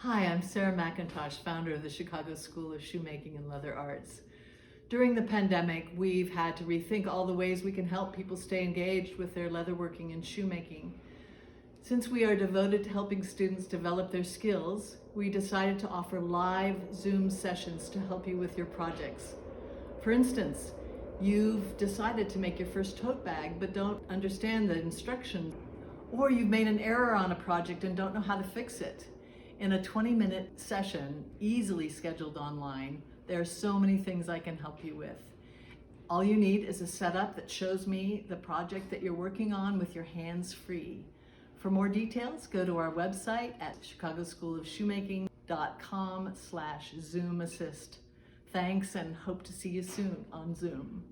Hi, I'm Sarah McIntosh, founder of the Chicago School of Shoemaking and Leather Arts. During the pandemic, we've had to rethink all the ways we can help people stay engaged with their leatherworking and shoemaking. Since we are devoted to helping students develop their skills, we decided to offer live Zoom sessions to help you with your projects. For instance, you've decided to make your first tote bag but don't understand the instructions, or you've made an error on a project and don't know how to fix it. In a 20-minute session, easily scheduled online, there are so many things I can help you with. All you need is a setup that shows me the project that you're working on with your hands free. For more details, go to our website at chicagoschoolofshoemaking.com/Zoom assist. Thanks, and hope to see you soon on Zoom.